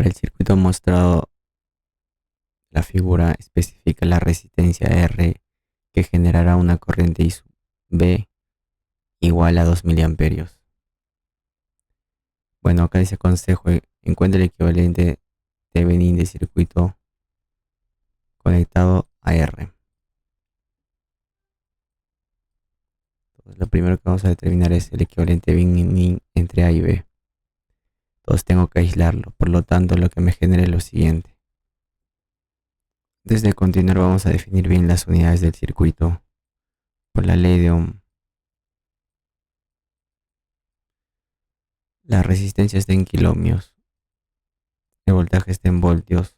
Para el circuito mostrado, la figura especifica la resistencia R que generará una corriente I sub B igual a 2 miliamperios. Bueno, acá dice consejo, encuentra el equivalente Thevenin de circuito conectado a R. Entonces, lo primero que vamos a determinar es el equivalente Thevenin entre A y B. Entonces tengo que aislarlo, por lo tanto lo que me genera es lo siguiente. Antes de continuar vamos a definir bien las unidades del circuito. Por la ley de Ohm, la resistencia está en kiloohmios, el voltaje está en voltios,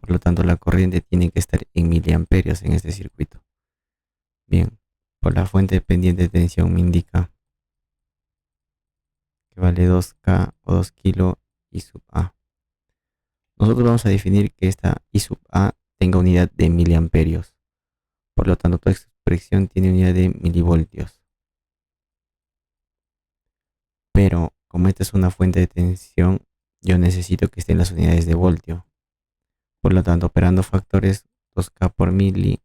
por lo tanto la corriente tiene que estar en miliamperios en este circuito. Bien, por la fuente dependiente de tensión me indica que vale 2K o 2 kilo I sub A. Nosotros vamos a definir que esta I sub A tenga unidad de miliamperios, por lo tanto toda expresión tiene unidad de milivoltios. Pero como esta es una fuente de tensión, yo necesito que estén las unidades de voltio. Por lo tanto, operando factores 2K por mili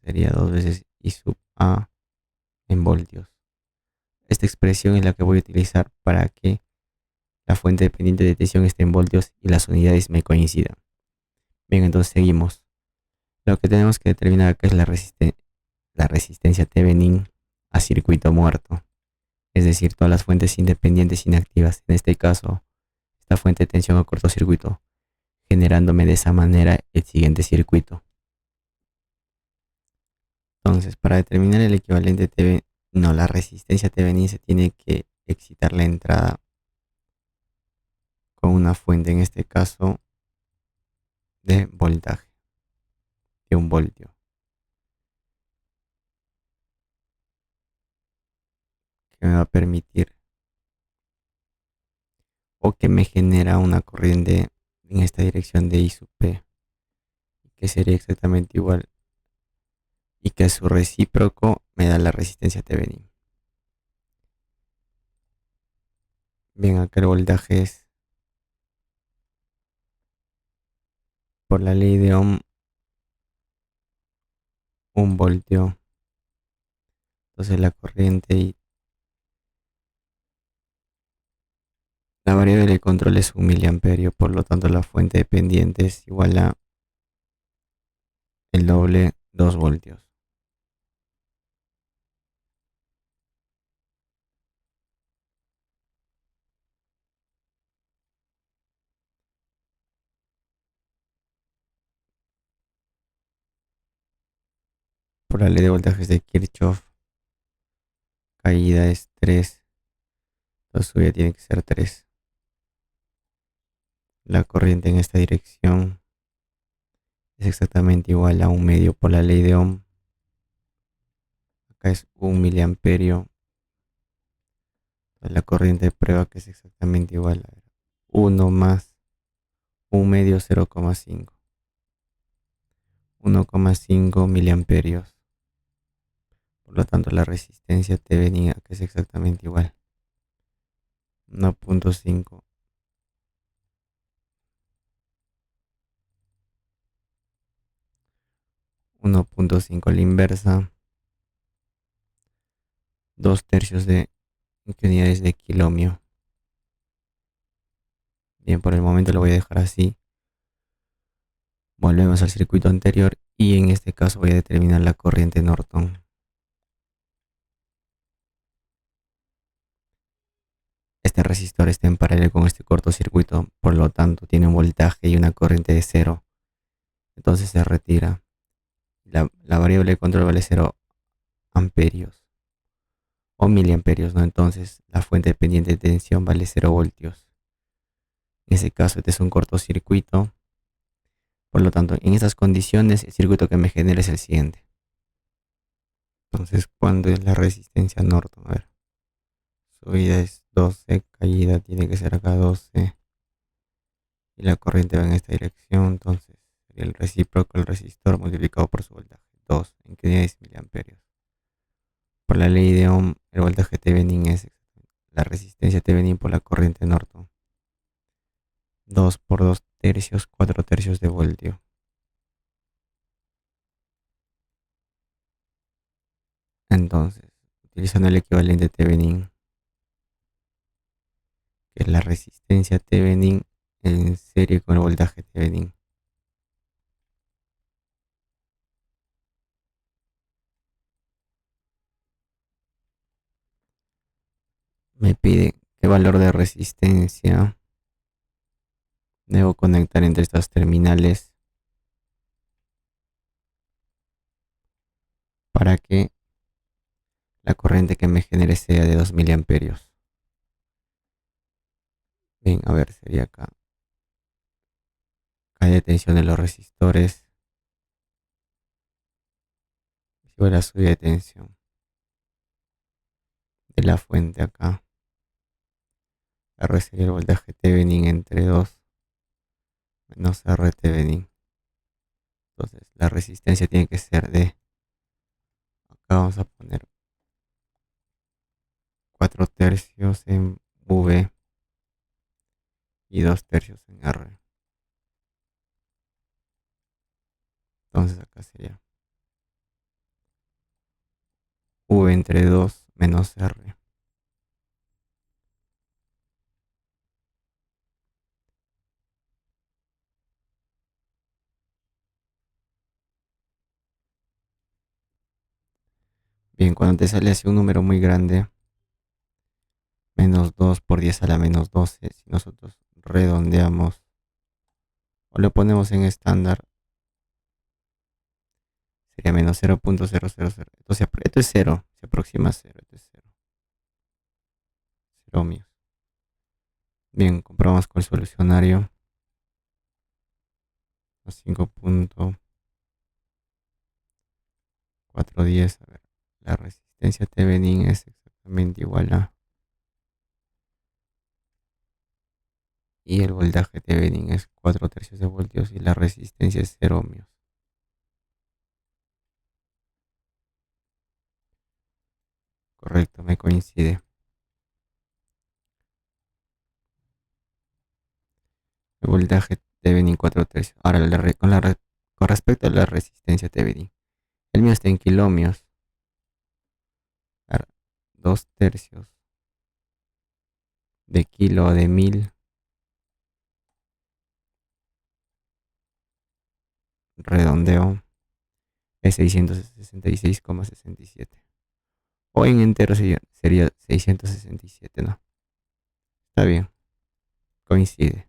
sería 2 veces I sub A en voltios. Esta expresión es la que voy a utilizar para que la fuente dependiente de tensión esté en voltios y las unidades me coincidan. Bien, entonces seguimos. Lo que tenemos que determinar acá es la resistencia Thevenin a circuito muerto. Es decir, todas las fuentes independientes inactivas. En este caso, esta fuente de tensión a cortocircuito, generándome de esa manera el siguiente circuito. Entonces, para determinar el equivalente la resistencia Thevenin se tiene que excitar la entrada con una fuente, en este caso, de voltaje, de 1 voltio, que me va a permitir o que me genera una corriente en esta dirección de I sub P, que sería exactamente igual y que a su recíproco me da la resistencia Thevenin. Bien, acá el voltaje es por la ley de Ohm 1 voltio. Entonces la corriente y la variable de control es 1 miliamperio, por lo tanto la fuente dependiente es igual a el doble 2 voltios. Por la ley de voltajes de Kirchhoff, caída es 3, entonces subida tiene que ser 3. La corriente en esta dirección es exactamente igual a 1 medio por la ley de Ohm. Acá es 1 miliamperio. Entonces la corriente prueba que es exactamente igual a 1 más 1 medio 0,5. 1,5 miliamperios. Por lo tanto la resistencia Thevenin que es exactamente igual. 1,5. 1,5 la inversa. 2/3 de unidades de kiloohmio. Bien, por el momento lo voy a dejar así. Volvemos al circuito anterior y en este caso voy a determinar la corriente Norton. Este resistor está en paralelo con este cortocircuito, por lo tanto tiene un voltaje y una corriente de 0. Entonces se retira. La variable de control vale 0 amperios o miliamperios, ¿no? Entonces la fuente dependiente de tensión vale 0 voltios. En ese caso este es un cortocircuito. Por lo tanto, en estas condiciones el circuito que me genera es el siguiente. Entonces, ¿cuándo es la resistencia Norton? A ver, subida es 12, caída tiene que ser acá 12 y la corriente va en esta dirección, entonces sería el recíproco del resistor multiplicado por su voltaje, 2 en que unidades miliamperios. Por la ley de Ohm, el voltaje Thevenin es la resistencia Thevenin por la corriente Norton. 2 por 2 tercios, 4 tercios de voltio. Entonces, utilizando el equivalente Thevenin, que es la resistencia Thevenin en serie con el voltaje Thevenin, me pide qué valor de resistencia debo conectar entre estas terminales para que la corriente que me genere sea de 2 miliamperios. Bien, a ver, sería acá. Cae de tensión de los resistores. Sigo la subida de tensión de la fuente acá. R sería el voltaje Thevenin entre 2 menos R Thevenin. Entonces la resistencia tiene que ser de, acá vamos a poner 4 tercios en V y 2 tercios en R. Entonces acá sería V entre 2 menos R. Bien, cuando te sale así un número muy grande, menos 2 por 10 a la menos 12, si nosotros redondeamos o lo ponemos en estándar, sería menos 0.000. Entonces, esto es cero, se aproxima a cero, esto es cero. Cero ohmios. Bien, comprobamos con el solucionario. A 5.410. A ver, la resistencia Thevenin es exactamente igual a. Y el voltaje Thevenin es 4 tercios de voltios y la resistencia es 0 ohmios. Correcto, me coincide. El voltaje Thevenin 4 tercios. Ahora, con respecto a la resistencia Thevenin, el mío está en kiloohmios. Ahora, 2 tercios de kilo de 1000, redondeo, es 666,67. O en entero sería 667, ¿no? Está bien, coincide.